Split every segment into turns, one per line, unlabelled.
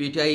PTI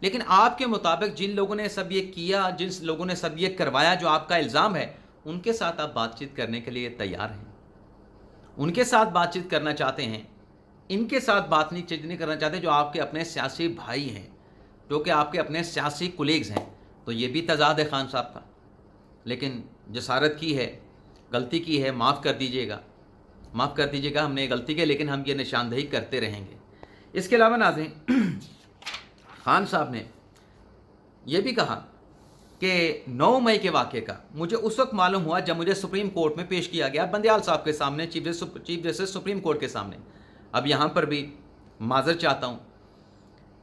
لیکن آپ کے مطابق جن لوگوں نے سب یہ کیا، جن لوگوں نے سب یہ کروایا جو آپ کا الزام ہے، ان کے ساتھ آپ بات چیت کرنے کے لیے تیار ہیں؟ ان کے ساتھ بات چیت کرنا چاہتے ہیں؟ ان کے ساتھ بات نہیں کرنا چاہتے جو آپ کے اپنے سیاسی بھائی ہیں، جو کہ آپ کے اپنے سیاسی کولیگز ہیں؟ تو یہ بھی تضاد ہے خان صاحب کا. لیکن جسارت کی ہے، غلطی کی ہے، معاف کر دیجیے گا، معاف کر دیجیے گا، ہم نے غلطی کی، لیکن ہم یہ نشاندہی کرتے رہیں گے. اس کے علاوہ ناظرین، خان صاحب نے یہ بھی کہا کہ 9 مئی کے واقعے کا مجھے اس وقت معلوم ہوا جب مجھے سپریم کورٹ میں پیش کیا گیا، بندیال صاحب کے سامنے، چیف جسٹس سپریم کورٹ کے سامنے. اب یہاں پر بھی معذرت چاہتا ہوں،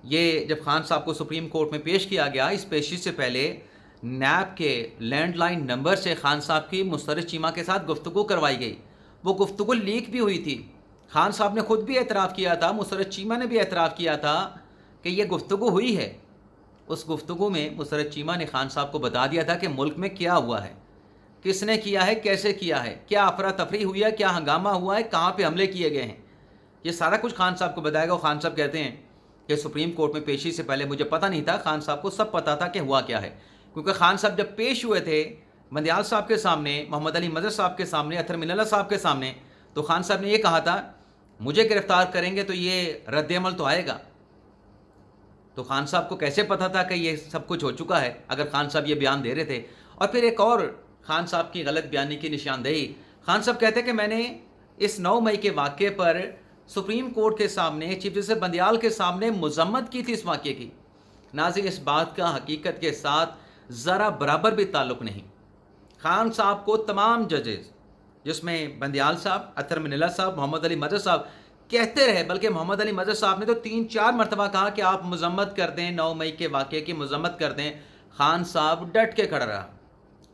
یہ جب خان صاحب کو سپریم کورٹ میں پیش کیا گیا، اس پیشی سے پہلے نیب کے لینڈ لائن نمبر سے خان صاحب کی مسرت چیمہ کے ساتھ گفتگو کروائی گئی. وہ گفتگو لیک بھی ہوئی تھی. خان صاحب نے خود بھی اعتراف کیا تھا، مسرت چیمہ نے بھی اعتراف کیا تھا کہ یہ گفتگو ہوئی ہے. اس گفتگو میں مسرت چیمہ نے خان صاحب کو بتا دیا تھا کہ ملک میں کیا ہوا ہے، کس نے کیا ہے، کیسے کیا ہے، کیا افراتفری ہوئی ہے، کیا ہنگامہ ہوا ہے، کہاں پہ حملے کیے گئے ہیں. یہ سارا کچھ خان صاحب کو بتائے گا. اور خان صاحب کہتے ہیں کہ سپریم کورٹ میں پیشی سے پہلے مجھے پتہ نہیں تھا، خان صاحب کو سب پتہ تھا کہ ہوا کیا ہے. کیونکہ خان صاحب جب پیش ہوئے تھے بندیال صاحب کے سامنے، محمد علی مظہر صاحب کے سامنے، اطہر من اللہ صاحب کے سامنے، تو خان صاحب نے یہ کہا تھا مجھے گرفتار کریں گے تو یہ رد عمل تو آئے گا. تو خان صاحب کو کیسے پتہ تھا کہ یہ سب کچھ ہو چکا ہے اگر خان صاحب یہ بیان دے رہے تھے؟ اور پھر ایک اور خان صاحب کی غلط بیانی کی نشاندہی. خان صاحب کہتے ہیں کہ میں نے اس 9 مئی کے واقعے پر سپریم کورٹ کے سامنے، چیف جسٹس بندیال کے سامنے مذمت کی تھی اس واقعے کی. ناظرین، اس بات کا حقیقت کے ساتھ ذرا برابر بھی تعلق نہیں. خان صاحب کو تمام ججز، جس میں بندیال صاحب، اطہر من اللہ صاحب، محمد علی مظہر صاحب کہتے رہے، بلکہ محمد علی مظہر صاحب نے تو 3-4 مرتبہ کہا کہ آپ مذمت کر دیں، 9 مئی کے واقعے کی مذمت کر دیں. خان صاحب ڈٹ کے کھڑا رہا.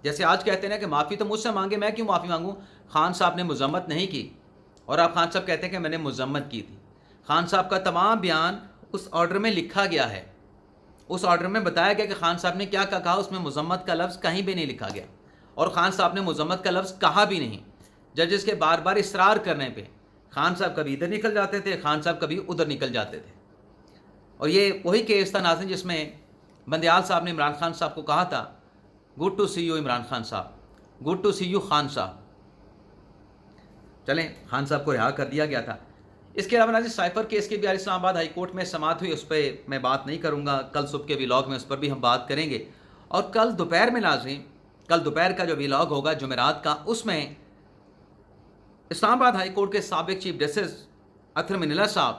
جیسے آج کہتے ہیں کہ معافی تو مجھ سے مانگے، میں کیوں معافی مانگوں؟ خان صاحب نے مذمت نہیں کی. اور آپ خان صاحب کہتے ہیں کہ میں نے مذمت کی تھی. خان صاحب کا تمام بیان اس آرڈر میں لکھا گیا ہے. اس آرڈر میں بتایا گیا کہ خان صاحب نے کیا کہا، اس میں مذمت کا لفظ کہیں بھی نہیں لکھا گیا. اور خان صاحب نے مذمت کا لفظ کہا بھی نہیں. ججز کے بار بار اصرار کرنے پہ خان صاحب کبھی ادھر نکل جاتے تھے، خان صاحب کبھی ادھر نکل جاتے تھے. اور یہ وہی کیس تھا ناظرین جس میں بندیال صاحب نے عمران خان صاحب کو کہا تھا good to see you Imran Khan صاحب، good to see you Khan صاحب. چلیں، خان صاحب کو رہا کر دیا گیا تھا. اس کے علاوہ ناظرین، سائفر کیس کی بھی اسلام آباد ہائی کورٹ میں سماعت ہوئی، اس پہ میں بات نہیں کروں گا. کل صبح کے ویلاگ میں اس پر بھی ہم بات کریں گے. اور کل دوپہر میں ناظرین، کل دوپہر کا جو ویلاگ ہوگا جمعرات کا، اس میں اسلام آباد ہائی کورٹ کے سابق چیف جسٹس اطہر من اللہ صاحب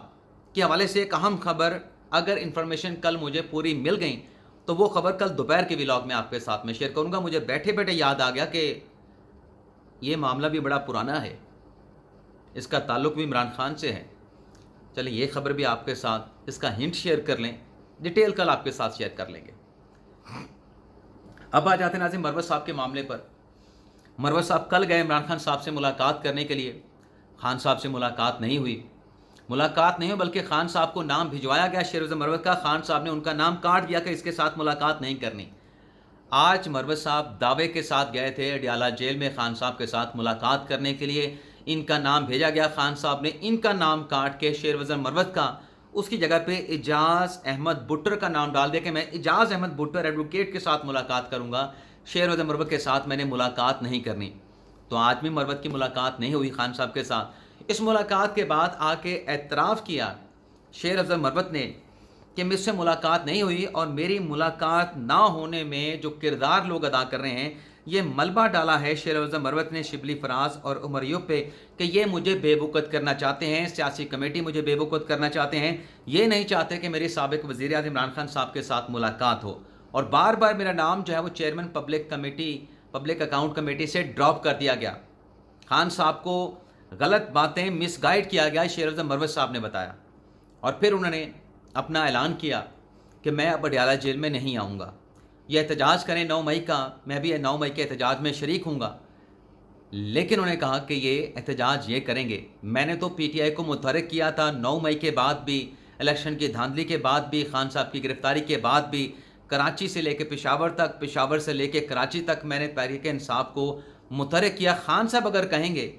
کے حوالے سے ایک اہم خبر، اگر انفارمیشن کل مجھے پوری مل گئی تو وہ خبر کل دوپہر کے ویلاگ میں آپ کے ساتھ میں شیئر کروں گا. مجھے بیٹھے بیٹھے یاد آ گیا کہ یہ معاملہ بھی بڑا پرانا ہے، اس کا تعلق بھی عمران خان سے ہے. چلیں، یہ خبر بھی آپ کے ساتھ، اس کا ہنٹ شیئر کر لیں، ڈیٹیل کل آپ کے ساتھ شیئر کر لیں گے. اب آ جاتے ہیں ناظرین مروت صاحب کے معاملے پر. مروت صاحب کل گئے عمران خان صاحب سے ملاقات کرنے کے لیے. خان صاحب سے ملاقات نہیں ہوئی، بلکہ خان صاحب کو نام بھجوایا گیا شیروز مروت کا. خان صاحب نے ان کا نام کاٹ دیا کہ اس کے ساتھ ملاقات نہیں کرنی. آج مروت صاحب دعوے کے ساتھ گئے تھے اڈیالہ جیل میں خان صاحب کے ساتھ ملاقات کرنے کے لیے. ان کا نام بھیجا گیا، خان صاحب نے ان کا نام کاٹ کے شیروز مروت کا، اس کی جگہ پہ اعجاز احمد بٹر کا نام ڈال دیا کہ میں اعجاز احمد بٹر ایڈوکیٹ کے ساتھ ملاقات کروں گا، شیروز مروت کے ساتھ میں نے ملاقات نہیں کرنی. تو آج بھی مروت کی ملاقات نہیں ہوئی خان صاحب کے ساتھ. اس ملاقات کے بعد آ کے اعتراف کیا شیر افضل مروت نے کہ مجھ سے ملاقات نہیں ہوئی، اور میری ملاقات نہ ہونے میں جو کردار لوگ ادا کر رہے ہیں، یہ ملبہ ڈالا ہے شیر افضل مروت نے شبلی فراز اور عمر ایوب پہ کہ یہ مجھے بے وقت کرنا چاہتے ہیں، سیاسی کمیٹی مجھے بے وقت کرنا چاہتے ہیں. یہ نہیں چاہتے کہ میری سابق وزیر اعظم عمران خان صاحب کے ساتھ ملاقات ہو. اور بار بار میرا نام جو ہے وہ چیئرمین پبلک اکاؤنٹ کمیٹی سے ڈراپ کر دیا گیا. خان صاحب کو غلط باتیں مس گائیڈ کیا گیا، شیر افضل مروت صاحب نے بتایا. اور پھر انہوں نے اپنا اعلان کیا کہ میں اب اڈیالہ جیل میں نہیں آؤں گا، یہ احتجاج کریں 9 مئی کا، میں بھی 9 مئی کے احتجاج میں شریک ہوں گا. لیکن انہوں نے کہا کہ یہ احتجاج یہ کریں گے. میں نے تو پی ٹی آئی کو متحرک کیا تھا 9 مئی کے بعد بھی، الیکشن کی دھاندلی کے بعد بھی، خان صاحب کی گرفتاری کے بعد بھی، کراچی سے لے کے پشاور تک، پشاور سے لے کے کراچی تک میں نے تحریک انصاف کو متحرک کیا. خان صاحب اگر کہیں گے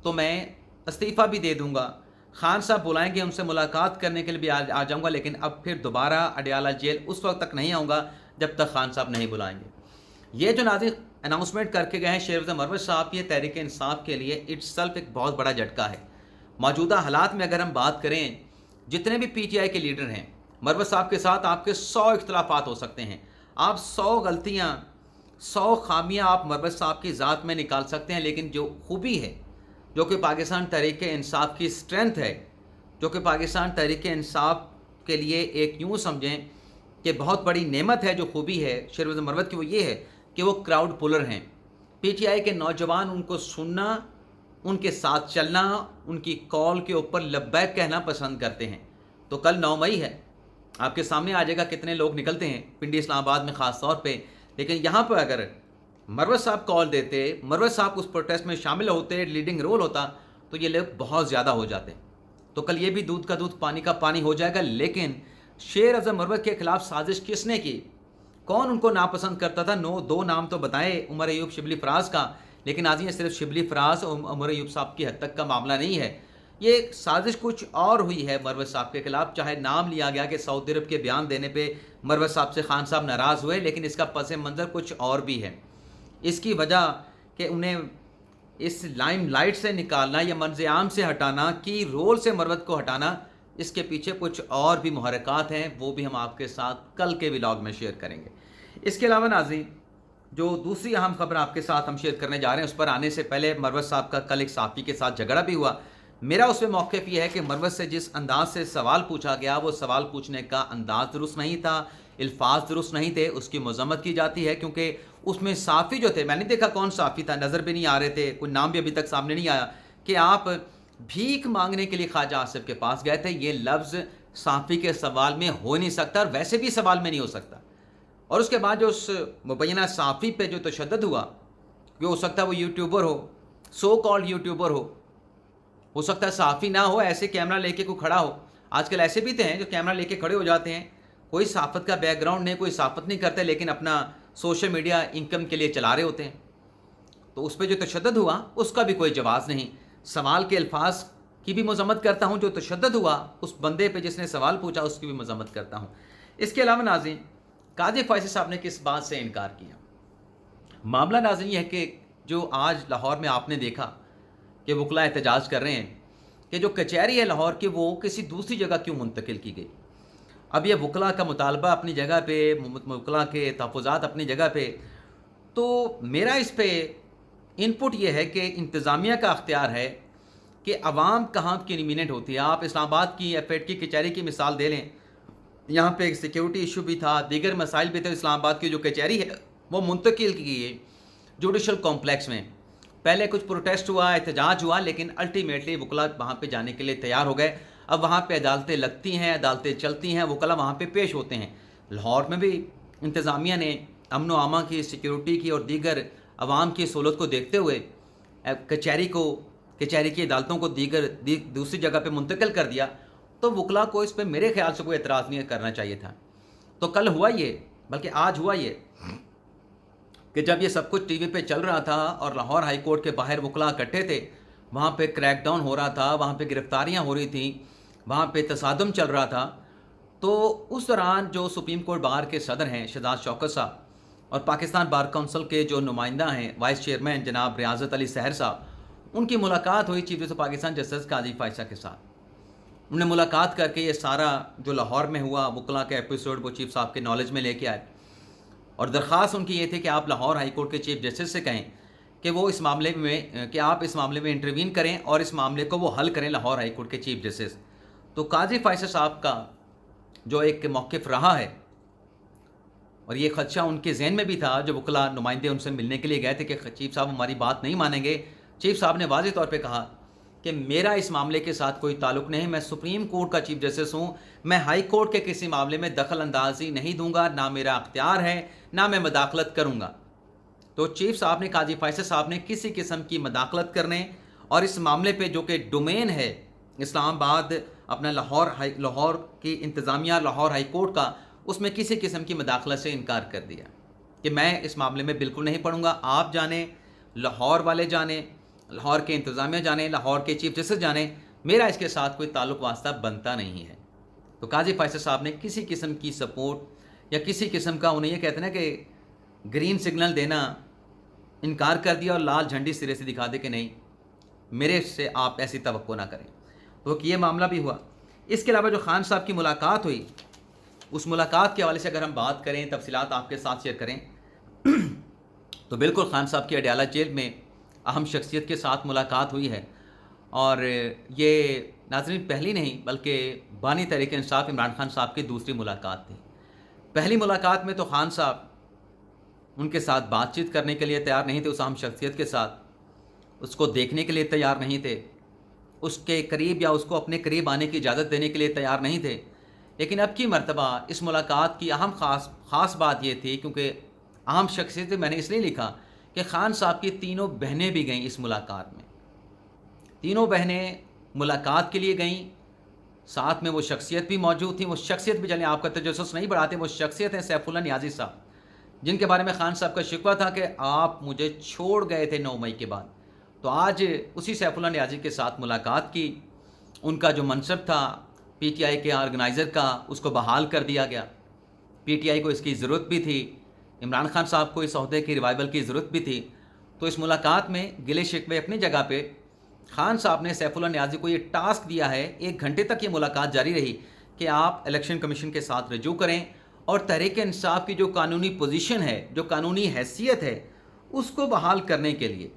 تو میں استعفیٰ بھی دے دوں گا، خان صاحب بلائیں گے، ان سے ملاقات کرنے کے لیے بھی آ جاؤں گا، لیکن اب پھر دوبارہ اڈیالہ جیل اس وقت تک نہیں آؤں گا جب تک خان صاحب نہیں بلائیں گے۔ یہ جو ناظرین اناؤنسمنٹ کر کے گئے ہیں شیر افضل مروت صاحب، یہ تحریک انصاف کے لیے اٹ سیلف ایک بہت بڑا جھٹکا ہے۔ موجودہ حالات میں اگر ہم بات کریں، جتنے بھی پی ٹی آئی کے لیڈر ہیں، مروت صاحب کے ساتھ آپ کے 100 اختلافات ہو سکتے ہیں، آپ 100 غلطیاں، 100 خامیاں آپ مروت صاحب کی ذات میں نکال سکتے ہیں، لیکن جو خوبی ہے، جو کہ پاکستان تحریک انصاف کی اسٹرینتھ ہے، جو کہ پاکستان تحریک انصاف کے لیے ایک یوں سمجھیں کہ بہت بڑی نعمت ہے، جو خوبی ہے شیر افضل مروت کی، وہ یہ ہے کہ وہ کراؤڈ پولر ہیں۔ پی ٹی آئی کے نوجوان ان کو سننا، ان کے ساتھ چلنا، ان کی کال کے اوپر لبیک کہنا پسند کرتے ہیں۔ تو کل 9 مئی ہے، آپ کے سامنے آ جائے گا کتنے لوگ نکلتے ہیں پنڈی اسلام آباد میں خاص طور پہ، لیکن یہاں پہ اگر مروت صاحب کال دیتے، مروت صاحب اس پروٹیسٹ میں شامل ہوتے، لیڈنگ رول ہوتا، تو یہ لوگ بہت زیادہ ہو جاتے۔ تو کل یہ بھی دودھ کا دودھ پانی کا پانی ہو جائے گا۔ لیکن شیر افضل مروت کے خلاف سازش کس نے کی؟ کون ان کو ناپسند کرتا تھا؟ 2 نام تو بتائے، عمر ایوب، شبلی فراز کا، لیکن آج یہ صرف شبلی فراز اور عمر ایوب صاحب کی حد تک کا معاملہ نہیں ہے، یہ ایک سازش کچھ اور ہوئی ہے مروت صاحب کے خلاف۔ چاہے نام لیا گیا کہ سعودی عرب کے بیان دینے پہ مروت صاحب سے خان صاحب ناراض ہوئے، لیکن اس کا پس منظر کچھ اور بھی ہے۔ اس کی وجہ کہ انہیں اس لائم لائٹ سے نکالنا یا منظر عام سے ہٹانا، کی رول سے مروت کو ہٹانا، اس کے پیچھے کچھ اور بھی محرکات ہیں، وہ بھی ہم آپ کے ساتھ کل کے ولاگ میں شیئر کریں گے۔ اس کے علاوہ ناظرین، جو دوسری اہم خبر آپ کے ساتھ ہم شیئر کرنے جا رہے ہیں، اس پر آنے سے پہلے مروت صاحب کا کل ایک صحافی کے ساتھ جھگڑا بھی ہوا۔ میرا اس پہ موقف یہ ہے کہ مروت سے جس انداز سے سوال پوچھا گیا، وہ سوال پوچھنے کا انداز درست نہیں تھا، الفاظ درست نہیں تھے، اس کی مذمت کی جاتی ہے، کیونکہ اس میں صحافی جو تھے، میں نہیں دیکھا کون صحافی تھا، نظر بھی نہیں آ رہے تھے، کوئی نام بھی ابھی تک سامنے نہیں آیا، کہ آپ بھیک مانگنے کے لیے خواجہ آصف کے پاس گئے تھے۔ یہ لفظ صحافی کے سوال میں ہو نہیں سکتا، اور ویسے بھی سوال میں نہیں ہو سکتا۔ اور اس کے بعد جو اس مبینہ صحافی پہ جو تشدد ہوا، کہ ہو سکتا ہے وہ یوٹیوبر ہو، سو کالڈ یوٹیوبر ہو سکتا ہے صحافی نہ ہو، ایسے کیمرہ لے کے کوئی کھڑا ہو۔ آج کل ایسے بھی تو ہیں جو کیمرہ لے کے کھڑے ہو جاتے ہیں، کوئی صحافت کا بیک گراؤنڈ نہیں، کوئی صحافت نہیں کرتے، لیکن اپنا سوشل میڈیا انکم کے لیے چلا رہے ہوتے ہیں۔ تو اس پہ جو تشدد ہوا، اس کا بھی کوئی جواز نہیں۔ سوال کے الفاظ کی بھی مذمت کرتا ہوں، جو تشدد ہوا اس بندے پہ جس نے سوال پوچھا، اس کی بھی مذمت کرتا ہوں۔ اس کے علاوہ ناظرین، قاضی فیصل صاحب نے کس بات سے انکار کیا؟ معاملہ ناظرین یہ ہے کہ جو آج لاہور میں آپ نے دیکھا کہ وکلاء احتجاج کر رہے ہیں کہ جو کچہری ہے لاہور کی، وہ کسی دوسری جگہ کیوں منتقل کی گئی؟ اب یہ وکلاء کا مطالبہ اپنی جگہ پہ، وکلاء کے تحفظات اپنی جگہ پہ، تو میرا اس پہ ان پٹ یہ ہے کہ انتظامیہ کا اختیار ہے کہ عوام کہاں کنویننٹ ہوتی ہے۔ آپ اسلام آباد کی ایف ایڈ کی کچہری کی مثال دے لیں، یہاں پہ ایک سیکیورٹی ایشو بھی تھا، دیگر مسائل بھی تھے۔ اسلام آباد کی جو کچہری ہے وہ منتقل کی گئی جوڈیشل کمپلیکس میں۔ پہلے کچھ پروٹیسٹ ہوا، احتجاج ہوا، لیکن الٹیمیٹلی وکلاء وہاں پہ جانے کے لیے تیار ہو گئے۔ اب وہاں پہ عدالتیں لگتی ہیں، عدالتیں چلتی ہیں، وکلاء وہاں پہ پیش ہوتے ہیں۔ لاہور میں بھی انتظامیہ نے امن و امان کی، سیکیورٹی کی اور دیگر عوام کی سہولت کو دیکھتے ہوئے کچہری کی عدالتوں کو دوسری جگہ پہ منتقل کر دیا۔ تو وکلاء کو اس پہ میرے خیال سے کوئی اعتراض نہیں کرنا چاہیے تھا۔ تو کل ہوا یہ، بلکہ آج ہوا یہ کہ جب یہ سب کچھ ٹی وی پہ چل رہا تھا اور لاہور ہائی کورٹ کے باہر وکلاء اکٹھے تھے، وہاں پہ کریک ڈاؤن ہو رہا تھا، وہاں پہ گرفتاریاں ہو رہی تھیں، وہاں پہ تصادم چل رہا تھا، تو اس دوران جو سپریم کورٹ بار کے صدر ہیں شہزاد شوکت صاحب، اور پاکستان بار کونسل کے جو نمائندہ ہیں وائس چیئرمین جناب ریاضت علی سحر صاحب، ان کی ملاقات ہوئی چیف جسٹس پاکستان جسٹس قاضی فائصہ کے ساتھ۔ انہوں نے ملاقات کر کے یہ سارا جو لاہور میں ہوا وکلاء کا ایپیسوڈ وہ چیف صاحب کے نالج میں لے کے آئے، اور درخواست ان کی یہ تھی کہ آپ لاہور ہائی کورٹ کے چیف جسٹس سے کہیں کہ وہ اس معاملے میں آپ اس معاملے میں انٹروین کریں اور اس معاملے کو وہ حل کریں لاہور ہائی کورٹ کے چیف جسٹس۔ تو قاضی فائصہ صاحب کا جو ایک موقف رہا ہے، اور یہ خدشہ ان کے ذہن میں بھی تھا، جو وکلاء نمائندے ان سے ملنے کے لیے گئے تھے کہ چیف صاحب ہماری بات نہیں مانیں گے، چیف صاحب نے واضح طور پہ کہا کہ میرا اس معاملے کے ساتھ کوئی تعلق نہیں، میں سپریم کورٹ کا چیف جسٹس ہوں، میں ہائی کورٹ کے کسی معاملے میں دخل اندازی نہیں دوں گا، نہ میرا اختیار ہے، نہ میں مداخلت کروں گا۔ تو چیف صاحب نے، قاضی فائصہ صاحب نے کسی قسم کی مداخلت کرنے اور اس معاملے پہ جو کہ ڈومین ہے اسلام آباد اپنا لاہور کی انتظامیہ، لاہور ہائی کورٹ کا، اس میں کسی قسم کی مداخلت سے انکار کر دیا کہ میں اس معاملے میں بالکل نہیں پڑھوں گا۔ آپ جانیں، لاہور والے جانیں، لاہور کے انتظامیہ جانیں، لاہور کے چیف جسٹس جانیں، میرا اس کے ساتھ کوئی تعلق واسطہ بنتا نہیں ہے۔ تو قاضی فیصل صاحب نے کسی قسم کی سپورٹ یا کسی قسم کا، انہیں یہ کہتے ہیں نا کہ گرین سگنل دینا، انکار کر دیا اور لال جھنڈی سرے سے دکھا دے کہ نہیں، میرے سے آپ ایسی توقع نہ کریں۔ تو یہ معاملہ بھی ہوا۔ اس کے علاوہ جو خان صاحب کی ملاقات ہوئی، اس ملاقات کے حوالے سے اگر ہم بات کریں، تفصیلات آپ کے ساتھ شیئر کریں، تو بالکل خان صاحب کی اڈیالہ جیل میں اہم شخصیت کے ساتھ ملاقات ہوئی ہے، اور یہ ناظرین پہلی نہیں بلکہ بانی تحریک انصاف عمران خان صاحب کی دوسری ملاقات تھی۔ پہلی ملاقات میں تو خان صاحب ان کے ساتھ بات چیت کرنے کے لیے تیار نہیں تھے، اس اہم شخصیت کے ساتھ اس کو دیکھنے کے لیے تیار نہیں تھے، اس کے قریب یا اس کو اپنے قریب آنے کی اجازت دینے کے لیے تیار نہیں تھے۔ لیکن اب کی مرتبہ اس ملاقات کی اہم خاص بات یہ تھی، کیونکہ اہم شخصیت میں نے اس لیے لکھا کہ خان صاحب کی تینوں بہنیں بھی گئیں اس ملاقات میں، تینوں بہنیں ملاقات کے لیے گئیں، ساتھ میں وہ شخصیت بھی موجود تھیں۔ وہ شخصیت بھی چلیں آپ کا تجسس نہیں بڑھاتے، وہ شخصیت ہیں سیف اللہ نیازی صاحب، جن کے بارے میں خان صاحب کا شکوہ تھا کہ آپ مجھے چھوڑ گئے تھے 9 مئی کے بعد۔ تو آج اسی سیف اللہ نیازی کے ساتھ ملاقات کی، ان کا جو منصب تھا پی ٹی آئی کے آرگنائزر کا، اس کو بحال کر دیا گیا۔ پی ٹی آئی کو اس کی ضرورت بھی تھی، عمران خان صاحب کو اس عہدے کی ریوائول کی ضرورت بھی تھی۔ تو اس ملاقات میں گلے شکوے اپنی جگہ پہ، خان صاحب نے سیف اللہ نیازی کو یہ ٹاسک دیا ہے، 1 گھنٹے تک یہ ملاقات جاری رہی، کہ آپ الیکشن کمیشن کے ساتھ رجوع کریں اور تحریک انصاف کی جو قانونی پوزیشن ہے، جو قانونی حیثیت ہے، اس کو بحال کرنے کے لیے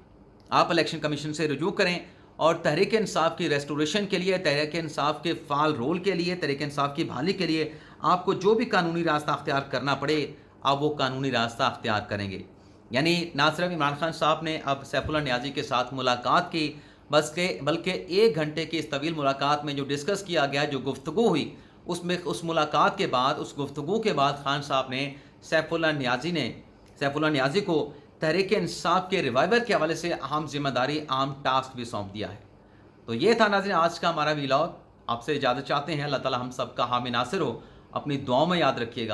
آپ الیکشن کمیشن سے رجوع کریں، اور تحریک انصاف کی ریسٹوریشن کے لیے، تحریک انصاف کے فعال رول کے لیے، تحریک انصاف کی بحالی کے لیے آپ کو جو بھی قانونی راستہ اختیار کرنا پڑے، آپ وہ قانونی راستہ اختیار کریں گے۔ یعنی نہ صرف عمران خان صاحب نے اب سیف اللہ نیازی کے ساتھ ملاقات کی، بلکہ 1 گھنٹے کی اس طویل ملاقات میں جو ڈسکس کیا گیا، جو گفتگو ہوئی، اس ملاقات کے بعد، اس گفتگو کے بعد خان صاحب نے سیف اللہ نیازی کو تحریک انصاف کے ریوائول کے حوالے سے اہم ذمہ داری، اہم ٹاسک بھی سونپ دیا ہے۔ تو یہ تھا ناظرین آج کا ہمارا ویلاگ۔ آپ سے اجازت چاہتے ہیں، اللہ تعالی ہم سب کا حامی ناصر ہو، اپنی دعاؤں میں یاد رکھیے گا۔